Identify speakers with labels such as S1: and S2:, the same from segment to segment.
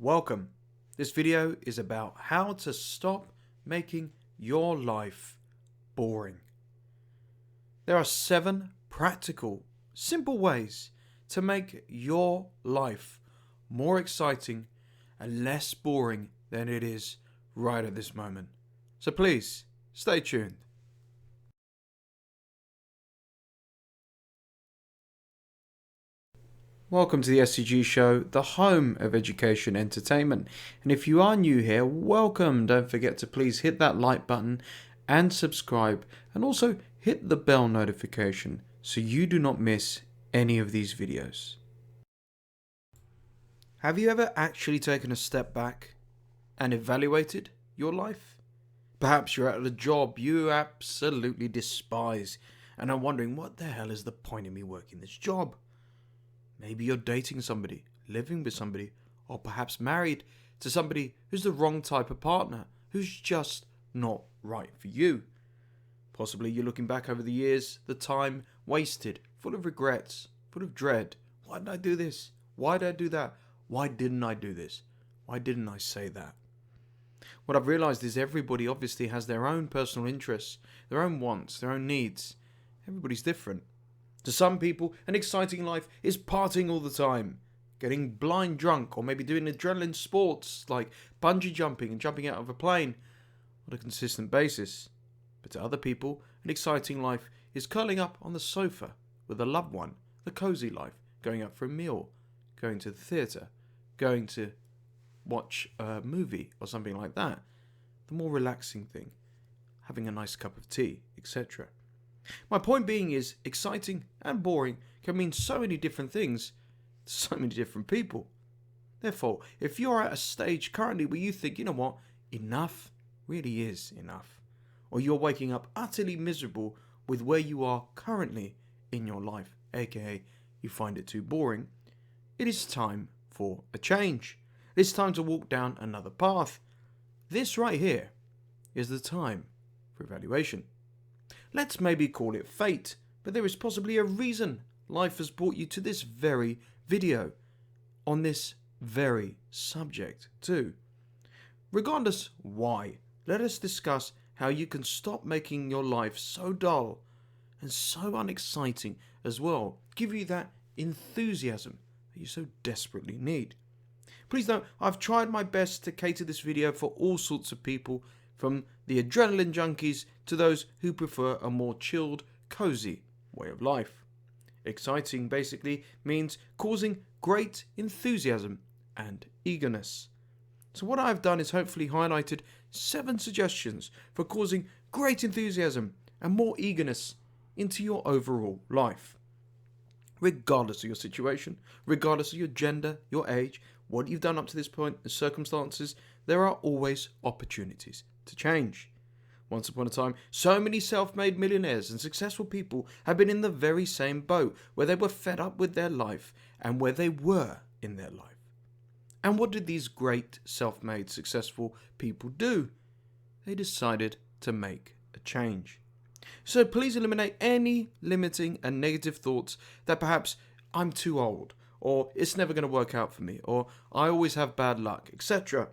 S1: Welcome. This video is about how to stop making your life boring. There are 7 practical, simple ways to make your life more exciting and less boring than it is right at this moment. So please, stay tuned. Welcome to the SCG Show, the home of education entertainment. And if you are new here, welcome. Don't forget to please hit that like button and subscribe, and also hit the bell notification so you do not miss any of these videos. Have you ever actually taken a step back and evaluated your life? Perhaps you're at a job you absolutely despise and are wondering, what the hell is the point of me working this job? Maybe you're dating somebody, living with somebody, or perhaps married to somebody who's the wrong type of partner, who's just not right for you. Possibly you're looking back over the years, the time wasted, full of regrets, full of dread. Why did I do this? Why did I do that? Why didn't I do this? Why didn't I say that? What I've realized is everybody obviously has their own personal interests, their own wants, their own needs. Everybody's different. To some people, an exciting life is partying all the time, getting blind drunk, or maybe doing adrenaline sports like bungee jumping and jumping out of a plane on a consistent basis. But to other people, an exciting life is curling up on the sofa with a loved one, the cozy life, going out for a meal, going to the theatre, going to watch a movie or something like that. The more relaxing thing, having a nice cup of tea, etc. My point being is, exciting and boring can mean so many different things to so many different people. Therefore, if you're at a stage currently where you think, you know what, enough really is enough, or you're waking up utterly miserable with where you are currently in your life, aka you find it too boring, it is time for a change. It's time to walk down another path. This right here is the time for evaluation. Let's maybe call it fate, but there is possibly a reason life has brought you to this very video, on this very subject too. Regardless why, let us discuss how you can stop making your life so dull and so unexciting as well. Give you that enthusiasm that you so desperately need. Please note, I've tried my best to cater this video for all sorts of people, from the adrenaline junkies to those who prefer a more chilled, cozy way of life. Exciting basically means causing great enthusiasm and eagerness. So what I've done is hopefully highlighted 7 suggestions for causing great enthusiasm and more eagerness into your overall life. Regardless of your situation, regardless of your gender, your age, what you've done up to this point, the circumstances, there are always opportunities to change. Once upon a time, so many self-made millionaires and successful people have been in the very same boat, where they were fed up with their life and where they were in their life. And what did these great self-made successful people do? They decided to make a change. So please eliminate any limiting and negative thoughts that perhaps I'm too old, or it's never going to work out for me, or I always have bad luck, etc.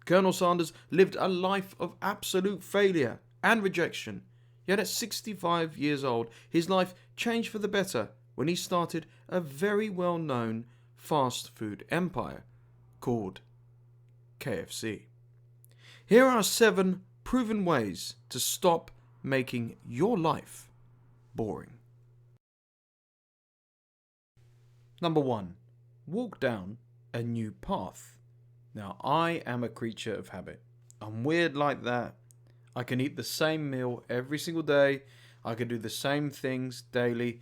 S1: Colonel Sanders lived a life of absolute failure and rejection, yet at 65 years old, his life changed for the better when he started a very well-known fast food empire called KFC. Here are 7 proven ways to stop making your life boring. Number 1. Walk down a new path. Now, I am a creature of habit. I'm weird like that. I can eat the same meal every single day. I can do the same things daily.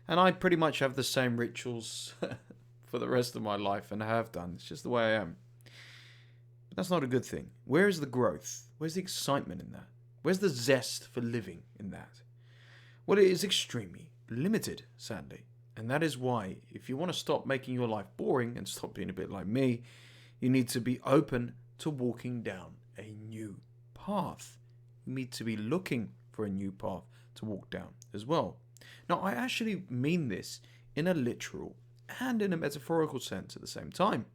S1: And I pretty much have the same rituals for the rest of my life, and I have done. It's just the way I am. But that's not a good thing. Where is the growth? Where's the excitement in that? Where's the zest for living in that? Well, it is extremely limited, sadly. And that is why, if you want to stop making your life boring and stop being a bit like me, you need to be open to walking down a new path. You need to be looking for a new path to walk down as well. Now, I actually mean this in a literal and in a metaphorical sense at the same time.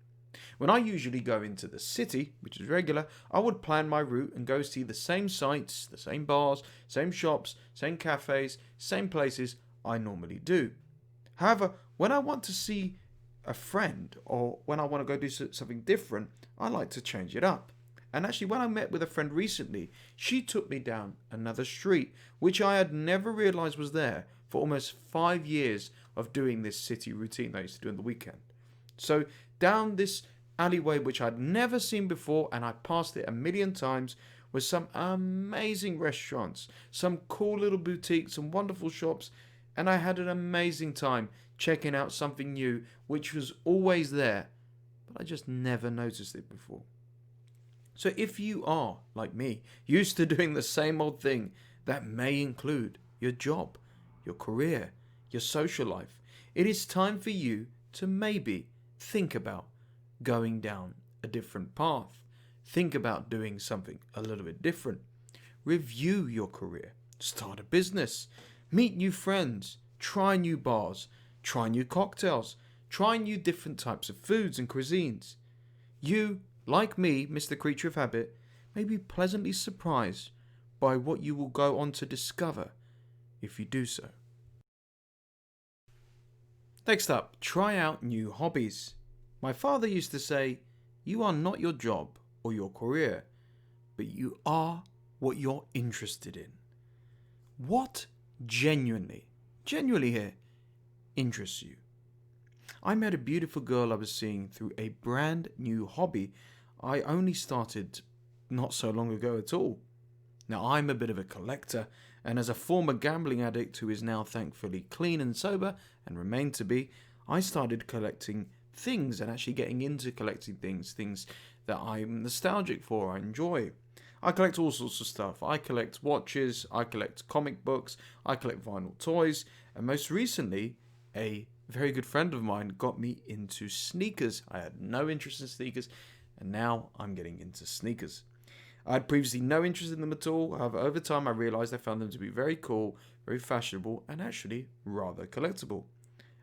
S1: When I usually go into the city, which is regular, I would plan my route and go see the same sites, the same bars, same shops, same cafes, same places I normally do. However, when I want to see a friend or when I want to go do something different, I like to change it up. And actually, when I met with a friend recently, she took me down another street, which I had never realized was there for almost 5 years of doing this city routine that I used to do on the weekend. So, down this alleyway, which I'd never seen before, and I passed it a million times, was some amazing restaurants, some cool little boutiques, some wonderful shops, and I had an amazing time checking out something new, which was always there, but I just never noticed it before. So if you are, like me, used to doing the same old thing, that may include your job, your career, your social life, it is time for you to maybe think about going down a different path. Think about doing something a little bit different. Review your career, start a business, meet new friends, try new bars, try new cocktails, try new different types of foods and cuisines. You, like me, Mr. Creature of Habit, may be pleasantly surprised by what you will go on to discover if you do so. Next up, try out new hobbies. My father used to say, you are not your job or your career, but you are what you're interested in. What genuinely here, interests you? I met a beautiful girl I was seeing through a brand new hobby I only started not so long ago at all. Now, I'm a bit of a collector, and as a former gambling addict who is now thankfully clean and sober and remain to be, I started collecting things and actually getting into collecting things that I'm nostalgic for, I enjoy. I collect all sorts of stuff. I collect watches, I collect comic books, I collect vinyl toys, and most recently, a very good friend of mine got me into sneakers. I had no interest in sneakers, and now I'm getting into sneakers. I had previously no interest in them at all. However, over time I realized I found them to be very cool, very fashionable, and actually rather collectible.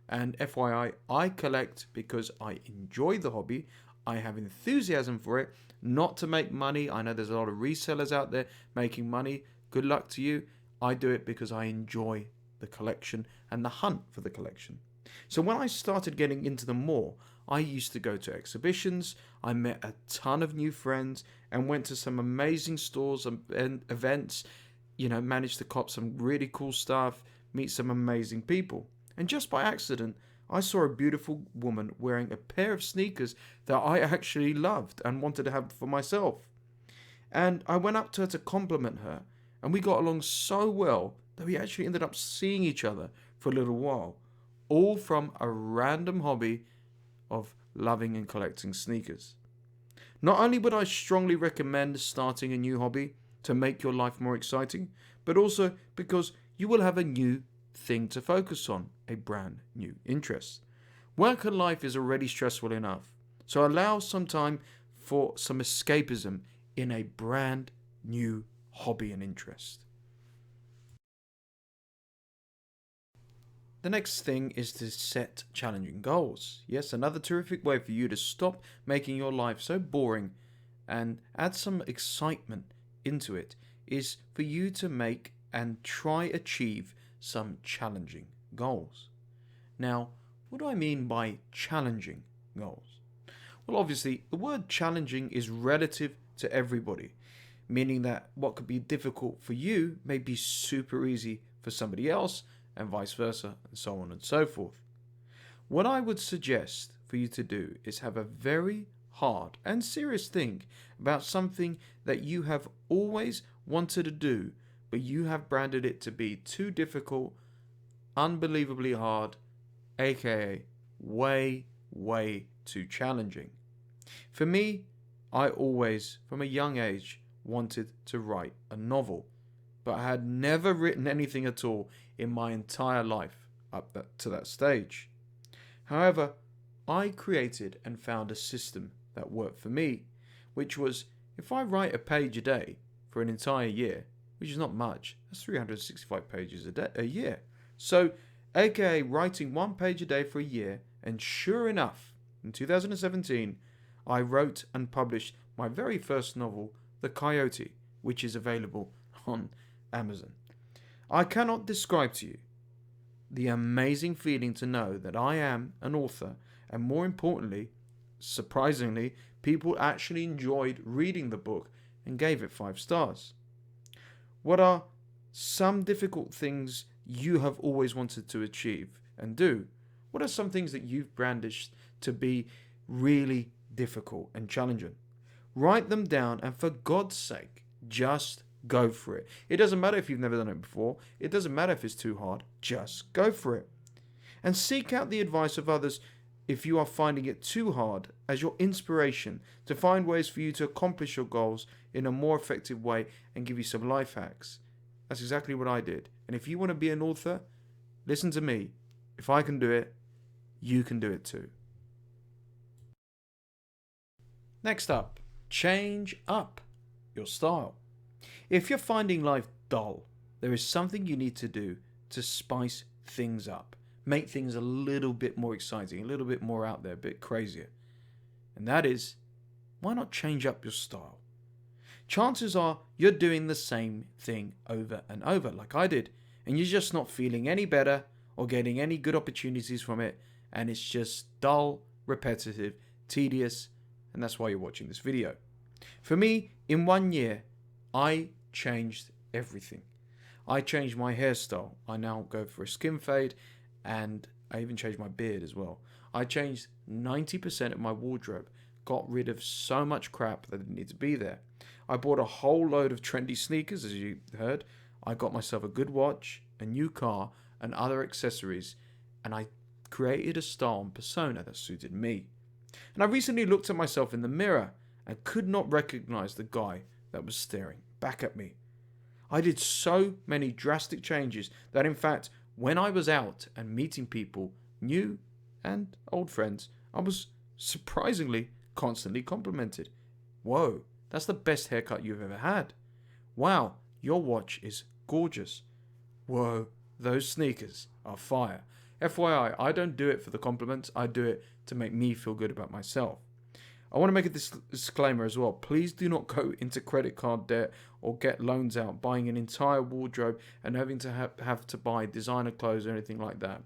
S1: And FYI, I collect because I enjoy the hobby. I have enthusiasm for it, not to make money. I know there's a lot of resellers out there making money. Good luck to you. I do it because I enjoy the collection and the hunt for the collection. So when I started getting into them more, I used to go to exhibitions, I met a ton of new friends, and went to some amazing stores and events, managed to cop some really cool stuff, meet some amazing people. And just by accident, I saw a beautiful woman wearing a pair of sneakers that I actually loved and wanted to have for myself. And I went up to her to compliment her, and we got along so well that we actually ended up seeing each other for a little while, all from a random hobby of loving and collecting sneakers. Not only would I strongly recommend starting a new hobby to make your life more exciting, but also because you will have a new thing to focus on, a brand new interest. Work and life is already stressful enough, so allow some time for some escapism in a brand new hobby and interest. The next thing is to set challenging goals. Yes, another terrific way for you to stop making your life so boring and add some excitement into it is for you to make and try achieve some challenging goals. Now, what do I mean by challenging goals? Well, obviously, the word challenging is relative to everybody, meaning that what could be difficult for you may be super easy for somebody else, and vice versa, and so on and so forth. What I would suggest for you to do is have a very hard and serious think about something that you have always wanted to do, but you have branded it to be too difficult, unbelievably hard, aka way too challenging. For me, I always, from a young age, wanted to write a novel, but I had never written anything at all in my entire life up to that stage. However, I created and found a system that worked for me, which was if I write a page a day for an entire year, which is not much, that's 365 pages a year. So, aka writing one page a day for a year, and sure enough, in 2017, I wrote and published my very first novel, The Coyote, which is available on Amazon. I cannot describe to you the amazing feeling to know that I am an author, and more importantly, surprisingly, people actually enjoyed reading the book and gave it 5 stars. What are some difficult things you have always wanted to achieve and do? What are some things that you've brandished to be really difficult and challenging? Write them down, and for God's sake, just go for it. It doesn't matter if you've never done it before. It doesn't matter if it's too hard. Just go for it. And seek out the advice of others if you are finding it too hard as your inspiration to find ways for you to accomplish your goals in a more effective way and give you some life hacks. That's exactly what I did. And if you want to be an author, listen to me. If I can do it, you can do it too. Next up, change up your style. If you're finding life dull, there is something you need to do to spice things up. Make things a little bit more exciting, a little bit more out there, a bit crazier. And that is, why not change up your style? Chances are you're doing the same thing over and over like I did, and you're just not feeling any better or getting any good opportunities from it, and it's just dull, repetitive, tedious, and that's why you're watching this video. For me, in 1 year, I changed everything. I changed my hairstyle. I now go for a skin fade, and I even changed my beard as well. I changed 90% of my wardrobe, got rid of so much crap that didn't need to be there. I bought a whole load of trendy sneakers, as you heard. I got myself a good watch, a new car, and other accessories, and I created a style and persona that suited me. And I recently looked at myself in the mirror and could not recognize the guy that was staring back at me. I did so many drastic changes that, in fact, when I was out and meeting people, new and old friends, I was surprisingly constantly complimented. Whoa, that's the best haircut you've ever had. Wow, your watch is gorgeous. Whoa, those sneakers are fire. FYI, I don't do it for the compliments, I do it to make me feel good about myself. I want to make a disclaimer as well. Please do not go into credit card debt or get loans out, buying an entire wardrobe and having to have to buy designer clothes or anything like that.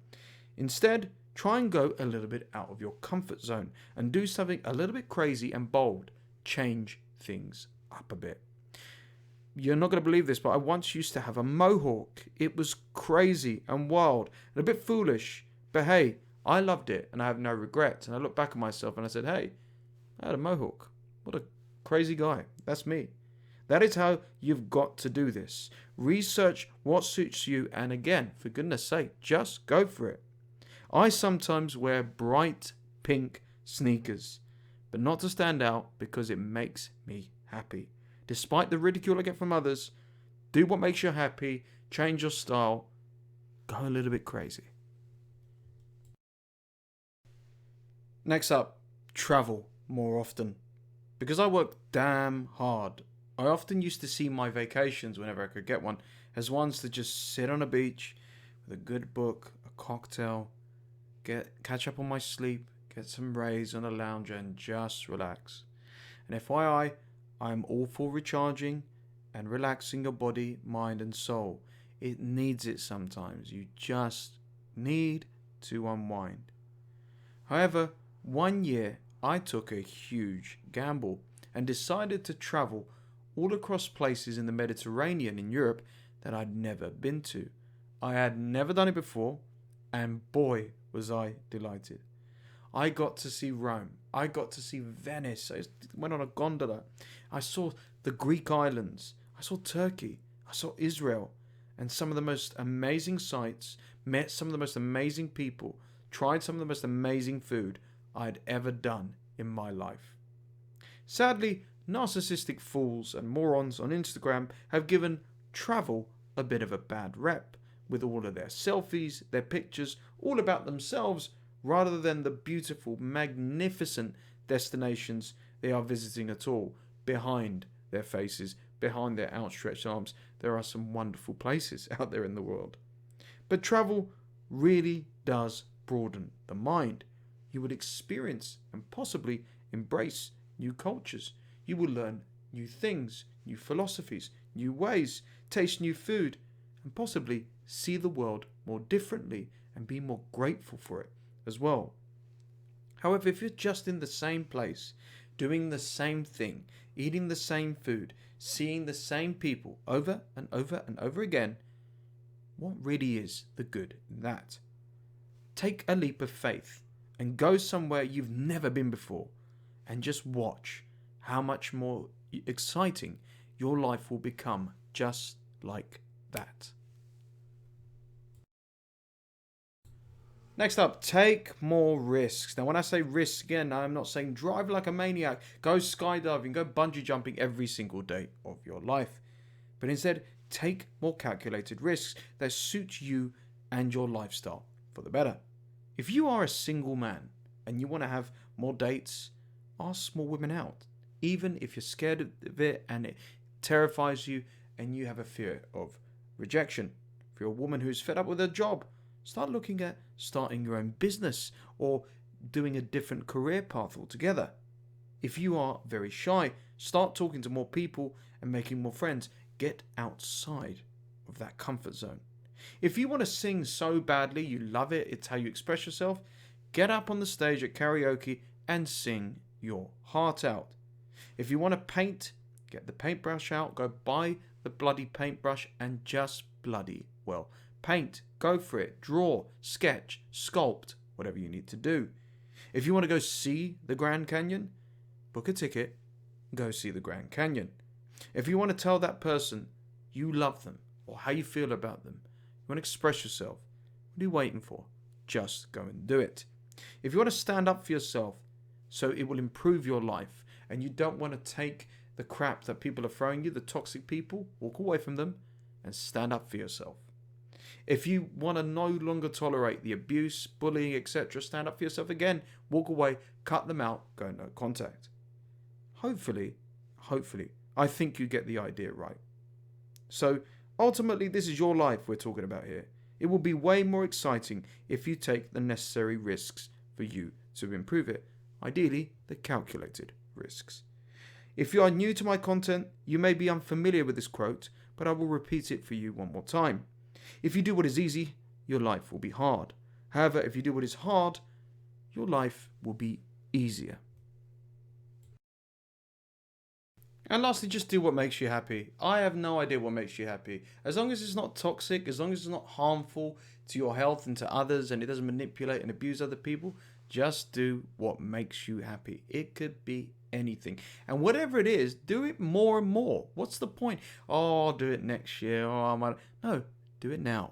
S1: Instead, try and go a little bit out of your comfort zone and do something a little bit crazy and bold. Change things up a bit. You're not going to believe this, but I once used to have a mohawk. It was crazy and wild and a bit foolish, but hey, I loved it and I have no regrets. And I look back at myself and I said, hey, I had a mohawk. What a crazy guy. That's me. That is how you've got to do this. Research what suits you, and again, for goodness sake, just go for it. I sometimes wear bright pink sneakers, but not to stand out, because it makes me happy. Despite the ridicule I get from others, do what makes you happy, change your style, go a little bit crazy. Next up, travel more often. Because I work damn hard, I often used to see my vacations, whenever I could get one, as ones to just sit on a beach with a good book, a cocktail, catch up on my sleep, get some rays on a lounger and just relax. And FYI, I'm all for recharging and relaxing your body, mind and soul. It needs it sometimes. You just need to unwind. However, 1 year I took a huge gamble and decided to travel all across places in the Mediterranean in Europe that I'd never been to. I had never done it before, and boy was I delighted. I got to see Rome. I got to see Venice. I went on a gondola. I saw the Greek islands. I saw Turkey. I saw Israel. And some of the most amazing sights, met some of the most amazing people, tried some of the most amazing food I'd ever done in my life. Sadly, narcissistic fools and morons on Instagram have given travel a bit of a bad rep, with all of their selfies, their pictures, all about themselves, rather than the beautiful, magnificent destinations they are visiting at all. Behind their faces, behind their outstretched arms, there are some wonderful places out there in the world. But travel really does broaden the mind. You would experience and possibly embrace new cultures. You will learn new things, new philosophies, new ways, taste new food, and possibly see the world more differently and be more grateful for it as well. However, if you're just in the same place, doing the same thing, eating the same food, seeing the same people over and over and over again, what really is the good in that? Take a leap of faith and go somewhere you've never been before and just watch how much more exciting your life will become just like that. Next up, take more risks. Now, when I say risks, again, I'm not saying drive like a maniac, go skydiving, go bungee jumping every single day of your life. But instead, take more calculated risks that suit you and your lifestyle for the better. If you are a single man and you want to have more dates, ask more women out. Even if you're scared of it and it terrifies you and you have a fear of rejection. If you're a woman who's fed up with her job, start looking at starting your own business or doing a different career path altogether. If you are very shy, start talking to more people and making more friends. Get outside of that comfort zone. If you want to sing so badly, you love it, it's how you express yourself, get up on the stage at karaoke and sing your heart out. If you want to paint, get the paintbrush out, go buy the bloody paintbrush and just bloody well paint. Go for it. Draw, sketch, sculpt, whatever you need to do. If you want to go see the Grand Canyon, book a ticket, go see the Grand Canyon. If you want to tell that person you love them or how you feel about them, you want to express yourself, what are you waiting for? Just go and do it. If you want to stand up for yourself so it will improve your life and you don't want to take the crap that people are throwing you, the toxic people, walk away from them and stand up for yourself. If you want to no longer tolerate the abuse, bullying, etc., stand up for yourself again, walk away, cut them out, go no contact. Hopefully, I think you get the idea right. So, ultimately, this is your life we're talking about here. It will be way more exciting if you take the necessary risks for you to improve it. Ideally, the calculated risks. If you are new to my content, you may be unfamiliar with this quote, but I will repeat it for you one more time. If you do what is easy, your life will be hard. However, if you do what is hard, your life will be easier. And lastly, just do what makes you happy. I have no idea what makes you happy. As long as it's not toxic, as long as it's not harmful to your health and to others, and it doesn't manipulate and abuse other people, just do what makes you happy. It could be anything. And whatever it is, do it more and more. What's the point? Oh, I'll do it next year. Oh, I might. No, do it now.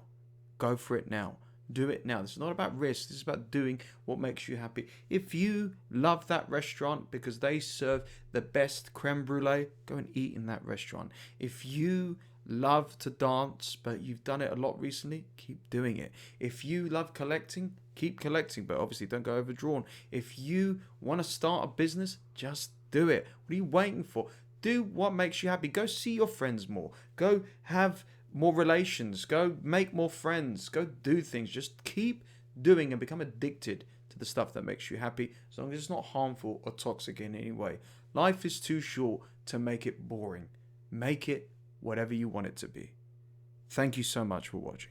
S1: Go for it now. Do it now. This is not about risk. This is about doing what makes you happy. If you love that restaurant because they serve the best creme brulee, go and eat in that restaurant. If you love to dance, but you've done it a lot recently, keep doing it. If you love collecting, keep collecting, but obviously don't go overdrawn. If you want to start a business, just do it. What are you waiting for? Do what makes you happy. Go see your friends more. Go have more relations, go make more friends, go do things. Just keep doing and become addicted to the stuff that makes you happy, as long as it's not harmful or toxic in any way. Life is too short to make it boring. Make it whatever you want it to be. Thank you so much for watching.